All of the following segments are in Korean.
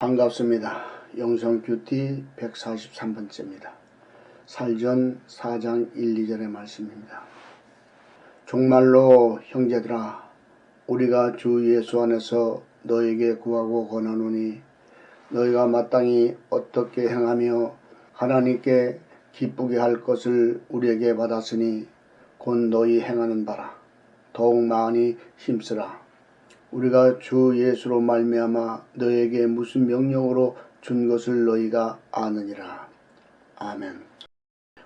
반갑습니다. 영성큐티 143번째입니다. 살전 4장 1, 2절의 말씀입니다. 정말로 형제들아, 우리가 주 예수 안에서 너에게 구하고 권하노니 너희가 마땅히 어떻게 행하며 하나님께 기쁘게 할 것을 우리에게 받았으니 곧 너희 행하는 바라. 더욱 많이 힘쓰라. 우리가 주 예수로 말미암아 너에게 무슨 명령으로 준 것을 너희가 아느니라. 아멘.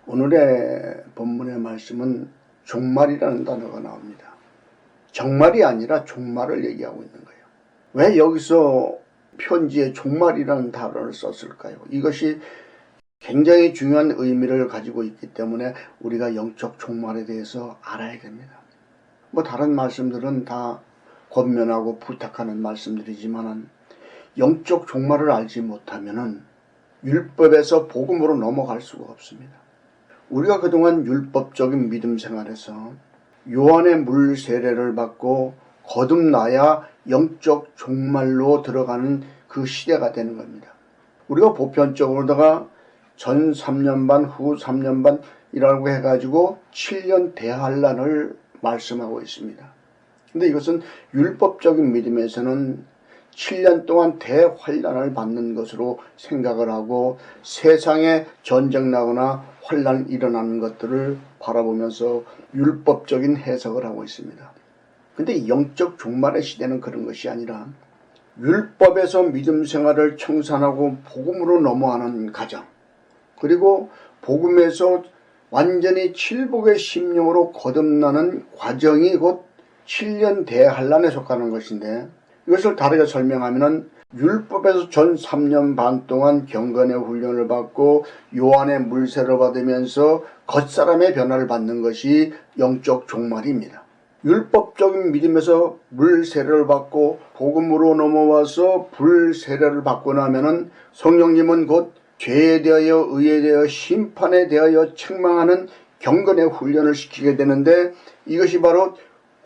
오늘의 본문의 말씀은 종말이라는 단어가 나옵니다. 정말이 아니라 종말을 얘기하고 있는 거예요. 왜 여기서 편지에 종말이라는 단어를 썼을까요? 이것이 굉장히 중요한 의미를 가지고 있기 때문에 우리가 영적 종말에 대해서 알아야 됩니다. 다른 말씀들은 다 권면하고 부탁하는 말씀들이지만 영적 종말을 알지 못하면 율법에서 복음으로 넘어갈 수가 없습니다. 우리가 그동안 율법적인 믿음 생활에서 요한의 물 세례를 받고 거듭나야 영적 종말로 들어가는 그 시대가 되는 겁니다. 우리가 보편적으로다가 전 3년 반, 후 3년 반이라고 해가지고 7년 대환란을 말씀하고 있습니다. 근데 이것은 율법적인 믿음에서는 7년 동안 대환란을 받는 것으로 생각을 하고 세상에 전쟁 나거나 환란 일어나는 것들을 바라보면서 율법적인 해석을 하고 있습니다. 근데 영적 종말의 시대는 그런 것이 아니라 율법에서 믿음 생활을 청산하고 복음으로 넘어가는 과정, 그리고 복음에서 완전히 칠복의 심령으로 거듭나는 과정이 곧 7년 대환란에 속하는 것인데, 이것을 다르게 설명하면 율법에서 전 3년 반 동안 경건의 훈련을 받고 요한의 물세를 받으면서 겉사람의 변화를 받는 것이 영적 종말입니다. 율법적인 믿음에서 물세례를 받고 복음으로 넘어와서 불세례를 받고 나면은 성령님은 곧 죄에 대하여 의에 대하여 심판에 대하여 책망하는 경건의 훈련을 시키게 되는데, 이것이 바로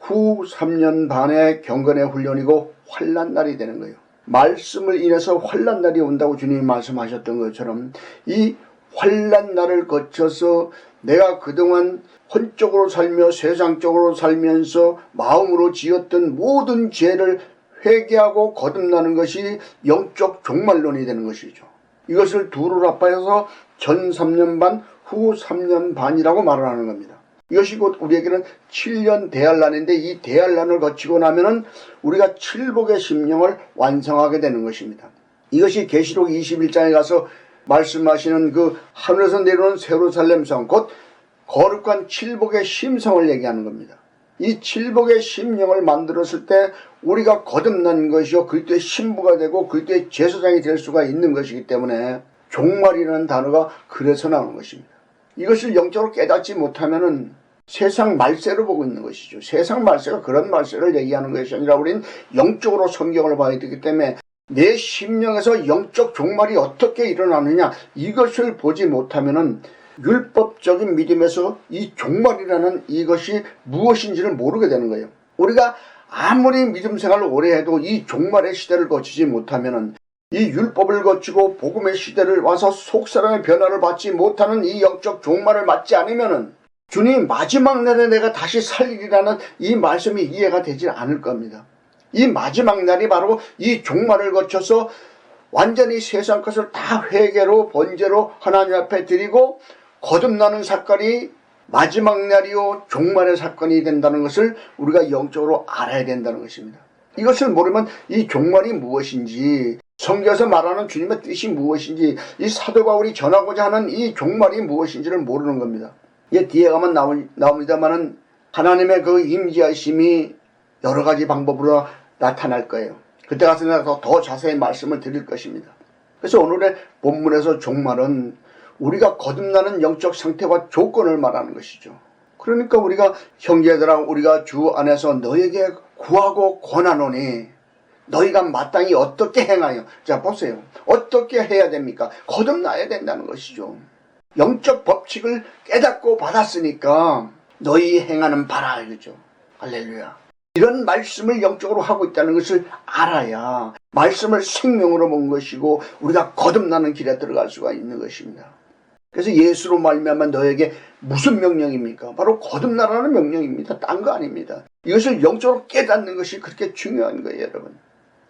후 3년 반의 경건의 훈련이고 환란날이 되는 거예요. 말씀을 인해서 환란날이 온다고 주님이 말씀하셨던 것처럼 이 환란날을 거쳐서 내가 그동안 혼적으로 살며 세상적으로 살면서 마음으로 지었던 모든 죄를 회개하고 거듭나는 것이 영적 종말론이 되는 것이죠. 이것을 두루 합하여서 전 3년 반, 후 3년 반이라고 말을 하는 겁니다. 이것이 곧 우리에게는 7년 대환란인데, 이 대환란을 거치고 나면은 우리가 칠복의 심령을 완성하게 되는 것입니다. 이것이 계시록 21장에 가서 말씀하시는 그 하늘에서 내려오는 세루살렘 성, 곧 거룩한 칠복의 심성을 얘기하는 겁니다. 이 칠복의 심령을 만들었을 때 우리가 거듭난 것이요 그리스도의 신부가 되고 그리스도의 제사장이 될 수가 있는 것이기 때문에 종말이라는 단어가 그래서 나오는 것입니다. 이것을 영적으로 깨닫지 못하면은 세상 말세로 보고 있는 것이죠. 세상 말세가 그런 말세를 얘기하는 것이 아니라 우리는 영적으로 성경을 봐야 되기 때문에 내 심령에서 영적 종말이 어떻게 일어나느냐, 이것을 보지 못하면은 율법적인 믿음에서 이 종말이라는 이것이 무엇인지를 모르게 되는 거예요. 우리가 아무리 믿음 생활을 오래 해도 이 종말의 시대를 거치지 못하면은, 이 율법을 거치고 복음의 시대를 와서 속사람의 변화를 받지 못하는 이 영적 종말을 맞지 않으면은 주님 마지막 날에 내가 다시 살리리라는 이 말씀이 이해가 되지 않을 겁니다. 이 마지막 날이 바로 이 종말을 거쳐서 완전히 세상 것을 다 회개로 번제로 하나님 앞에 드리고 거듭나는 사건이 마지막 날이요 종말의 사건이 된다는 것을 우리가 영적으로 알아야 된다는 것입니다. 이것을 모르면 이 종말이 무엇인지, 성경에서 말하는 주님의 뜻이 무엇인지, 이 사도 바울이 전하고자 하는 이 종말이 무엇인지를 모르는 겁니다. 이제 뒤에 가면 나옵니다만은 하나님의 그 임재하심이 여러 가지 방법으로 나타날 거예요. 그때 가서 내가 더 자세히 말씀을 드릴 것입니다. 그래서 오늘의 본문에서 종말은 우리가 거듭나는 영적 상태와 조건을 말하는 것이죠. 그러니까 우리가 형제들아, 우리가 주 안에서 너에게 구하고 권하노니 너희가 마땅히 어떻게 행하여. 자 보세요. 어떻게 해야 됩니까? 거듭나야 된다는 것이죠. 영적 법칙을 깨닫고 받았으니까 너희 행하는 바라, 이거죠. 할렐루야. 이런 말씀을 영적으로 하고 있다는 것을 알아야 말씀을 생명으로 본 것이고 우리가 거듭나는 길에 들어갈 수가 있는 것입니다. 그래서 예수로 말미암아 너에게 무슨 명령입니까? 바로 거듭나라는 명령입니다. 딴 거 아닙니다. 이것을 영적으로 깨닫는 것이 그렇게 중요한 거예요, 여러분.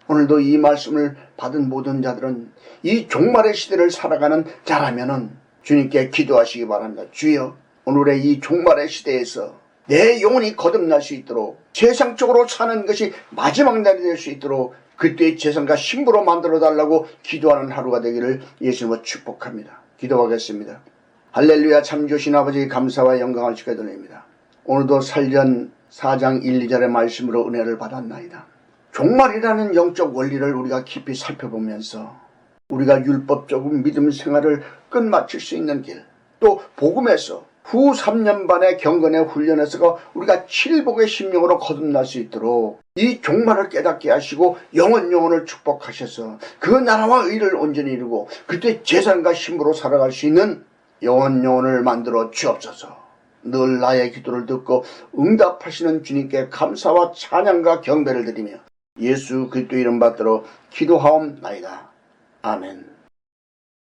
오늘도 이 말씀을 받은 모든 자들은 이 종말의 시대를 살아가는 자라면은 주님께 기도하시기 바랍니다. 주여, 오늘의 이 종말의 시대에서 내 영혼이 거듭날 수 있도록 세상적으로 사는 것이 마지막 날이 될 수 있도록 그때의 재산과 신부로 만들어달라고 기도하는 하루가 되기를 예수님으로 축복합니다. 기도하겠습니다. 할렐루야. 참 좋으신 아버지 감사와 영광을 주께 오늘도 살전 4장 1, 2절의 말씀으로 은혜를 받았나이다. 종말이라는 영적 원리를 우리가 깊이 살펴보면서 우리가 율법적으로 믿음 생활을 끝마칠 수 있는 길, 또 복음에서 후 3년 반의 경건의 훈련에서 우리가 7복의 심령으로 거듭날 수 있도록 이 종말을 깨닫게 하시고 영원을 축복하셔서 그 나라와 의를 온전히 이루고 그때 재산과 신부로 살아갈 수 있는 영원을 만들어 주옵소서. 늘 나의 기도를 듣고 응답하시는 주님께 감사와 찬양과 경배를 드리며 예수 그리스도 이름 받들어 기도하옵나이다. 아멘.